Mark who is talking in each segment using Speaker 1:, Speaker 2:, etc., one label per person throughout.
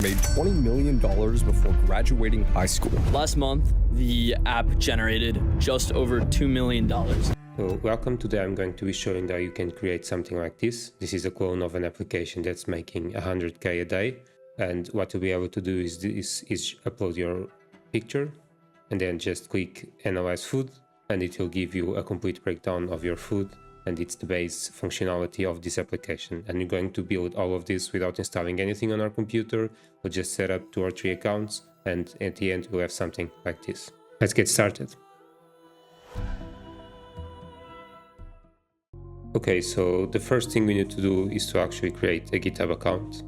Speaker 1: made $20 million before graduating high school.
Speaker 2: Last month, the app generated just over $2 million.
Speaker 3: So welcome. Today I'm going to be showing how you can create something like this. This is a clone of an application that's making 100K a day. And what you'll be able to do is upload your picture and then just click Analyze Food, and it will give you a complete breakdown of your food. And it's the base functionality of this application. And you're going to build all of this without installing anything on our computer. We'll just set up 2 or 3 accounts, and at the end we'll have something like this. Let's get started. Okay, so the first thing we need to do is to actually create a GitHub account.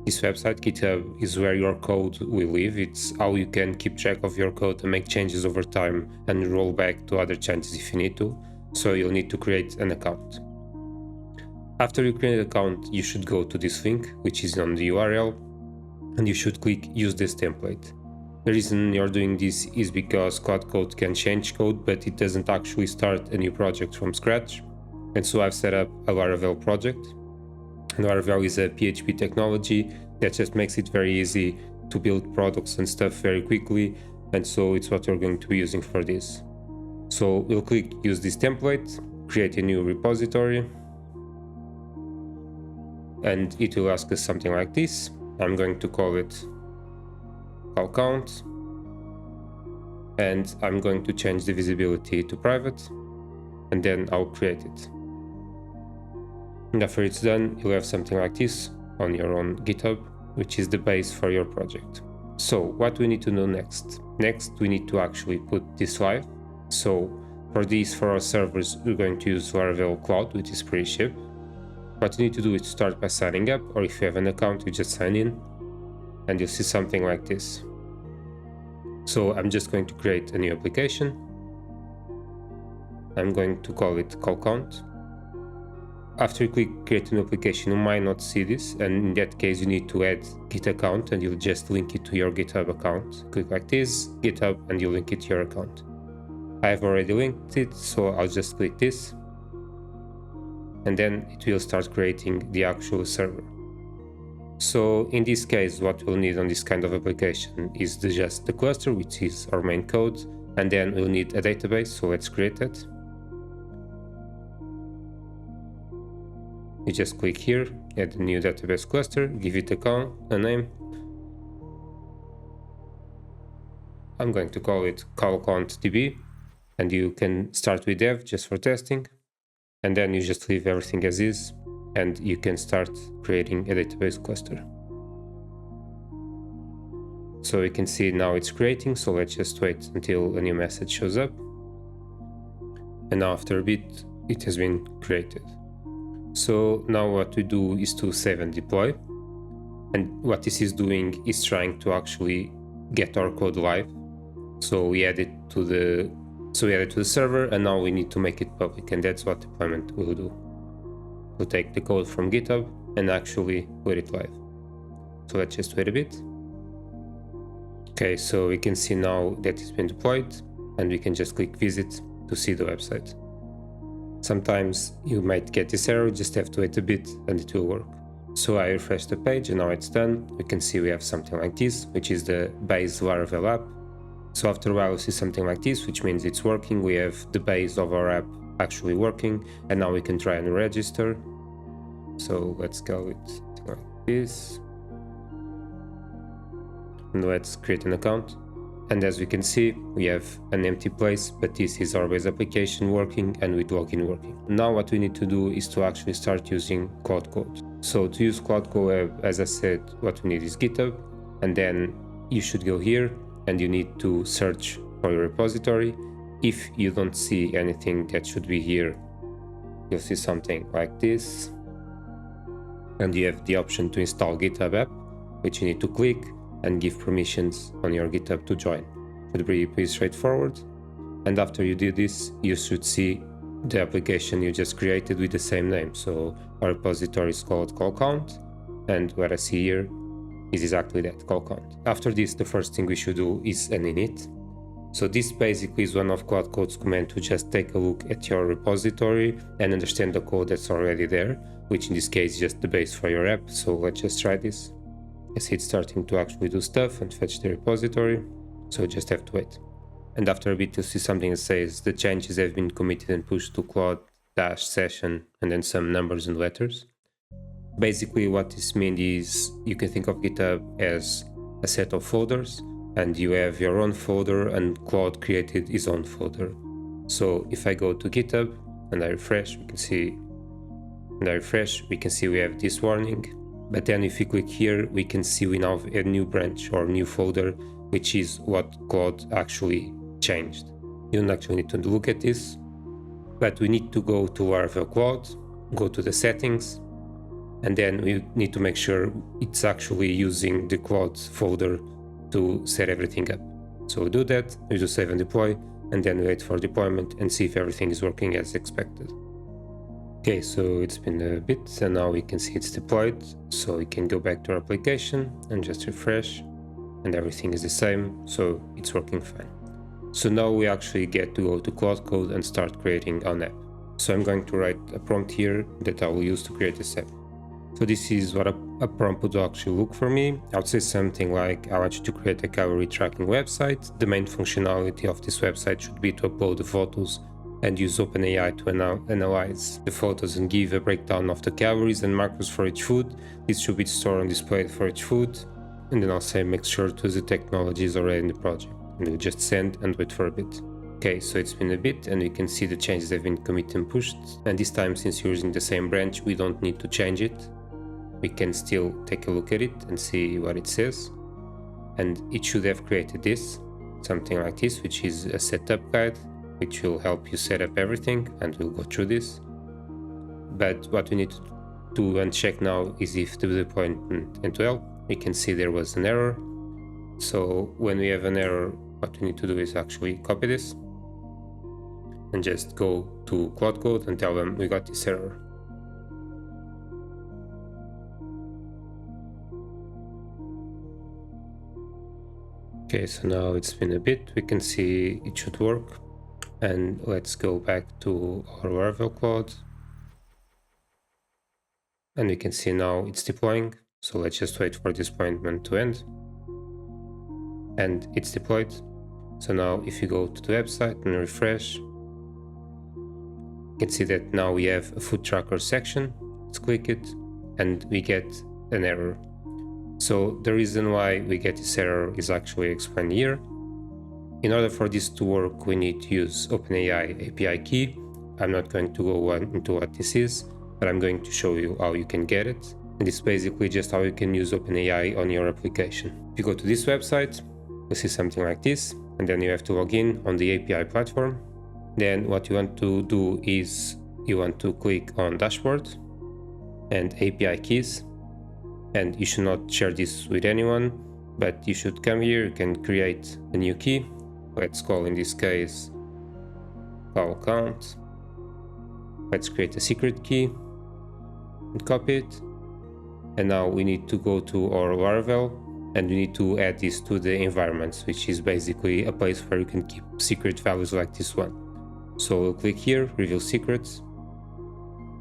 Speaker 3: This website, GitHub, is where your code will live. It's how you can keep track of your code and make changes over time and roll back to other changes if you need to. So you'll need to create an account. After you create an account, you should go to this link, which is on the URL, and you should click Use this template. The reason you're doing this is because Cloud Code can change code, but it doesn't actually start a new project from scratch. And so I've set up a Laravel project. And Laravel is a PHP technology that just makes it very easy to build products and stuff very quickly. And so it's what we're going to be using for this. So we'll click Use this template, create a new repository, and it will ask us something like this. I'm going to call it call count, and I'm going to change the visibility to private, and then I'll create it. And after it's done, you'll have something like this on your own GitHub, which is the base for your project. So what we need to do next? Next, we need to actually put this live. So for this, for our servers, we're going to use Laravel Cloud, which is pretty cheap. What you need to do is start by signing up, or if you have an account, you just sign in, and you'll see something like this. So I'm just going to create a new application. I'm going to call it call count. After you click create a new application, you might not see this, and in that case you need to add Git account, and you'll just link it to your GitHub account. Click like this, GitHub, and you link it to your account. I've already linked it, so I'll just click this, and then it will start creating the actual server. So in this case, what we'll need on this kind of application is just the cluster, which is our main code, and then we'll need a database, so let's create it. You just click here, add a new database cluster, give it a name. I'm going to call it call count DB. And you can start with dev just for testing, and then you just leave everything as is, and you can start creating a database cluster. So you can see now it's creating, so let's just wait until a new message shows up. And now after a bit, it has been created. So now what we do is to save and deploy. And what this is doing is trying to actually get our code live. So we add it to the server, and now we need to make it public, and that's what deployment will do. We'll take the code from GitHub and actually put it live. So let's just wait a bit. Okay, so we can see now that it's been deployed, and we can just click visit to see the website. Sometimes you might get this error, just have to wait a bit and it will work. So I refresh the page and now it's done. You can see we have something like this, which is the base Laravel app. So after a while, you see something like this, which means it's working. We have the base of our app actually working, and now we can try and register. So let's go with something like this. And let's create an account. And as we can see, we have an empty place, but this is our base application working and with login working. Now what we need to do is to actually start using Cloud Code. So to use Cloud Code, as I said, what we need is GitHub, and then you should go here and you need to search for your repository. If you don't see anything that should be here, you'll see something like this. And you have the option to install GitHub app, which you need to click and give permissions on your GitHub to join. It would be pretty straightforward. And after you do this, you should see the application you just created with the same name. So our repository is called call count, and what I see here is exactly that, call count. After this, the first thing we should do is an init. So this basically is one of Cloud Code's command to just take a look at your repository and understand the code that's already there, which in this case is just the base for your app. So let's just try this. I see it's starting to actually do stuff and fetch the repository, so just have to wait. And after a bit you'll see something that says the changes have been committed and pushed to Claude-session, and then some numbers and letters. Basically what this means is you can think of GitHub as a set of folders, and you have your own folder, and Claude created his own folder. So if I go to GitHub and I refresh, we can see we have this warning. But then if we click here, we can see we now have a new branch or new folder, which is what Claude actually changed. You don't actually need to look at this, but we need to go to Laravel Claude, go to the settings, and then we need to make sure it's actually using the Claude folder to set everything up. So we do that, we do save and deploy, and then wait for deployment and see if everything is working as expected. Okay, so it's been a bit, and now we can see it's deployed, so we can go back to our application and just refresh, and everything is the same, so it's working fine. So now we actually get to go to Claude Code and start creating an app. So I'm going to write a prompt here that I will use to create this app. So this is what a prompt would actually look for me. I would say something like, I want you to create a calorie tracking website. The main functionality of this website should be to upload the photos and use OpenAI to analyze the photos and give a breakdown of the calories and macros for each food. This should be stored and displayed for each food. And then I'll say make sure to use the technologies already in the project. And we'll just send and wait for a bit. Okay, so it's been a bit, and we can see the changes have been committed and pushed. And this time, since you're using the same branch, we don't need to change it. We can still take a look at it and see what it says. And it should have created this, something like this, which is a setup guide, which will help you set up everything, and we'll go through this. But what we need to do and check now is if the deployment went well. We can see there was an error. So when we have an error, what we need to do is actually copy this and just go to Claude Code and tell them we got this error. Okay, so now it's been a bit, we can see it should work. And let's go back to our Laravel Claude. And we can see now it's deploying. So let's just wait for this deployment to end. And it's deployed. So now if you go to the website and refresh, you can see that now we have a food tracker section. Let's click it and we get an error. So the reason why we get this error is actually explained here. In order for this to work, we need to use OpenAI API key. I'm not going to go into what this is, but I'm going to show you how you can get it. And it's basically just how you can use OpenAI on your application. If you go to this website, you'll see something like this, and then you have to log in on the API platform. Then what you want to do is you want to click on Dashboard and API keys, and you should not share this with anyone, but you should come here, you can create a new key. Let's call in this case call account. Let's create a secret key and copy it. And now we need to go to our Laravel and we need to add this to the environments, which is basically a place where you can keep secret values like this one. So we'll click here, reveal secrets,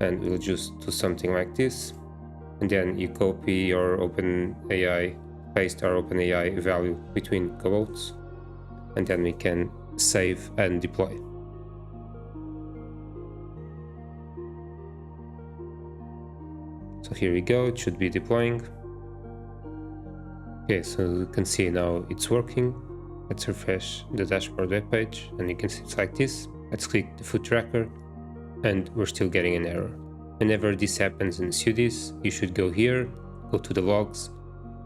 Speaker 3: and we'll just do something like this. And then you copy your OpenAI, paste our OpenAI value between quotes, and then we can save and deploy. So here we go, it should be deploying. Okay, so you can see now it's working. Let's refresh the dashboard web page and you can see it's like this. Let's click the food tracker and we're still getting an error. Whenever this happens and you see this, you should go here, go to the logs,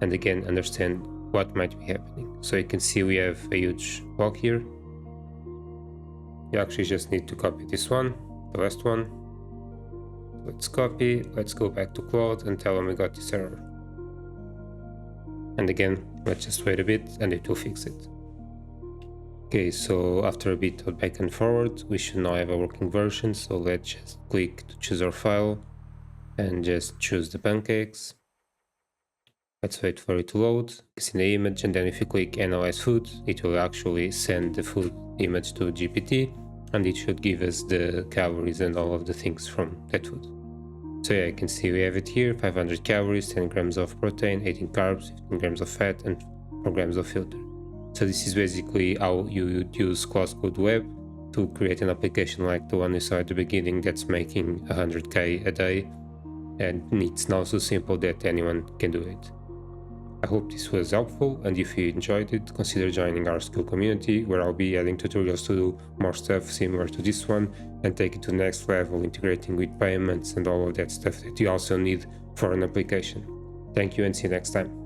Speaker 3: and again understand what might be happening. So you can see we have a huge log here. You actually just need to copy this one, the last one. Let's copy, let's go back to Claude and tell them we got this error. And again, let's just wait a bit and it will fix it. Okay, so after a bit of back and forward, we should now have a working version. So let's just click to choose our file and just choose the pancakes. Let's wait for it to load. It's in the image, and then if you click analyze food, it will actually send the food image to GPT, and it should give us the calories and all of the things from that food. So yeah, you can see we have it here, 500 calories, 10 grams of protein, 18 carbs, 15 grams of fat, and 4 grams of filter. So this is basically how you would use Code Web to create an application like the one you saw at the beginning that's making 100k a day, and it's now so simple that anyone can do it. I hope this was helpful, and if you enjoyed it, consider joining our Skool community, where I'll be adding tutorials to do more stuff similar to this one and take it to the next level, integrating with payments and all of that stuff that you also need for an application. Thank you and see you next time.